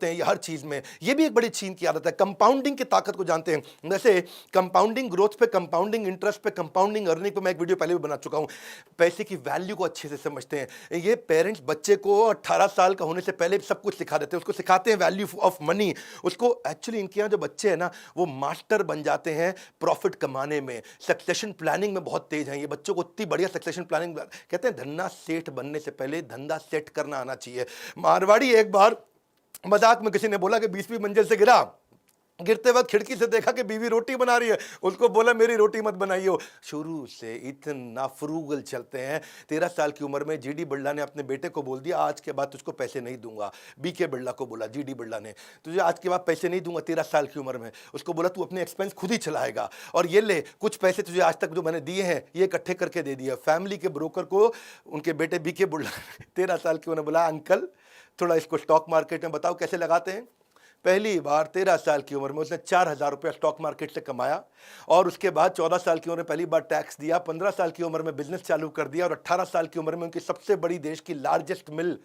हैं ये हर चीज में। ये भी एक बड़ी चीन की आदत है। कंपाउंडिंग की ताकत को जानते हैं, जैसे कंपाउंडिंग ग्रोथ पे, कंपाउंडिंग इंटरेस्ट पे, कंपाउंडिंग अर्निंग पे मैं एक वीडियो पहले भी बना चुका हूं। पैसे की वैल्यू को अच्छे से समझते हैं। ये पेरेंट्स बच्चे को 18 साल का होने से पहले सब कुछ सिखा देते हैं, उसको सिखाते हैं वैल्यू ऑफ मनी। उसको एक्चुअली इनके यहाँ जो बच्चे हैं ना, वो मास्टर बन जाते हैं प्रॉफिट कमाने में, सक्सेशन प्लानिंग में बहुत तेज हैं। ये बच्चों को इतनी बढ़िया सक्सेशन प्लानिंग, कहते हैं धन्ना सेठ बनने से पहले धंधा सेट करना आना चाहिए। मारवाड़ी एक बार मजाक में किसी ने बोला कि 20वीं मंजिल से गिरा, गिरते वक्त खिड़की से देखा कि बीवी रोटी बना रही है, उसको बोला मेरी रोटी मत बनाइयो। शुरू से इतना फ्रूगल चलते हैं। 13 साल की उम्र में जीडी बिरला ने अपने बेटे को बोल दिया आज के बाद तुझको पैसे नहीं दूंगा। बीके बिरला को बोला, जीडी बिरला ने, तुझे आज के बाद पैसे नहीं दूंगा। 13 साल की उम्र में उसको बोला तू अपने एक्सपेंस खुद ही चलाएगा, और ये ले कुछ पैसे तुझे आज तक जो मैंने दिए हैं ये इकट्ठे करके दे दिया। फैमिली के ब्रोकर को उनके बेटे बीके बिरला 13 साल की उन्होंने बोला अंकल थोड़ा इसको स्टॉक मार्केट में बताओ कैसे लगाते हैं। पहली बार 13 साल की उम्र में उसने 4,000 रुपया स्टॉक मार्केट से कमाया, और उसके बाद 14 साल की उम्र में पहली बार टैक्स दिया, 15 साल की उम्र में बिजनेस चालू कर दिया, और 18 साल की उम्र में उनकी सबसे बड़ी देश की लार्जेस्ट मिल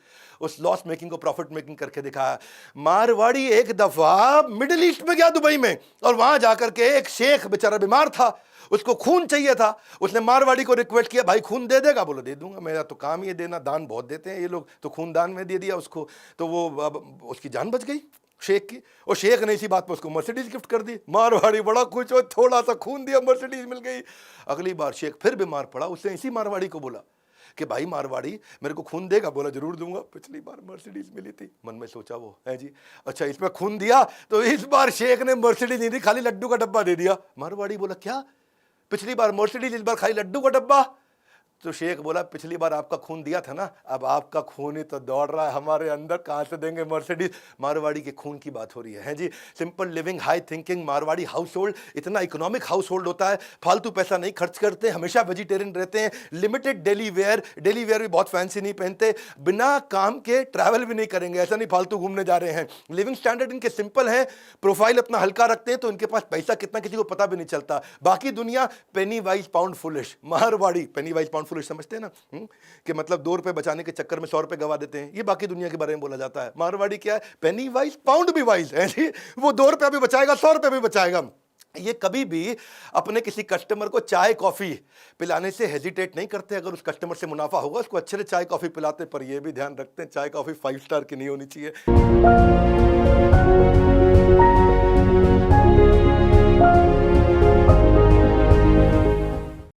उस लॉस मेकिंग को प्रॉफिट मेकिंग करके दिखाया। मारवाड़ी एक दफा मिडिल ईस्ट में गया, दुबई में, और वहां जाकर के एक शेख बेचारा बीमार था, उसको खून चाहिए था। उसने मारवाड़ी को रिक्वेस्ट किया भाई खून दे देगा? बोलो दे दूंगा, मेरा तो काम ही देना, दान बहुत देते हैं ये लोग, तो खून दान में दे दिया उसको, तो वो उसकी जान बच गई शेख की। और शेख ने इसी बात पर उसको मर्सिडीज गिफ्ट कर दी। मारवाड़ी बड़ा खुश हो, थोड़ा सा खून दिया मर्सिडीज मिल गई। अगली बार शेख फिर बीमार पड़ा, उसने इसी मारवाड़ी को बोला कि भाई मारवाड़ी मेरे को खून देगा? बोला जरूर दूंगा, पिछली बार मर्सिडीज मिली थी। मन में सोचा वो है जी, अच्छा इसमें खून दिया, तो इस बार शेख ने मर्सिडीज नहीं दी, खाली लड्डू का डब्बा दे दिया। मारवाड़ी बोला क्या, पिछली बार मर्सिडीज इस बार खाली लड्डू का डब्बा? तो शेख बोला पिछली बार आपका खून दिया था ना, अब आपका खून ही तो दौड़ रहा है हमारे अंदर, कहां से देंगे मर्सिडीज? मारवाड़ी के खून की बात हो रही है जी। Simple living, high thinking, Marwari household इतना इकोनॉमिक हाउस होल्ड होता है, फालतू पैसा नहीं खर्च करते, हमेशा वेजिटेरियन रहते हैं, लिमिटेड डेली वेयर भी बहुत फैंसी नहीं पहनते, बिना काम के ट्रैवल भी नहीं करेंगे, ऐसा नहीं फालतू घूमने जा रहे हैं। लिविंग स्टैंडर्ड इनके सिंपल है, प्रोफाइल अपना हल्का रखते हैं, तो इनके पास पैसा कितना किसी को पता भी नहीं चलता। बाकी दुनिया पेनी वाइज पाउंड फुलिश, मारवाड़ी पेनी वाइज पाउंड फुलिश समझते हैं ना, कि मतलब 2 रुपए बचाने के चक्कर में 100 रुपए गवा देते हैं। ये बाकी दुनिया के बारे में बोला जाता है। मारवाड़ी क्या है, पेनी वाइज पाउंड भी वाइज है जी, वो 2 रुपया भी बचाएगा, 100 रुपए भी बचाएगा। ये कभी भी अपने किसी कस्टमर को चाय कॉफी पिलाने से हेजिटेट नहीं करते। अगर उस कस्टमर से मुनाफा होगा उसको अच्छे से चाय कॉफी पिलाते, पर ये भी ध्यान रखते हैं चाय कॉफी 5 स्टार की नहीं होनी चाहिए।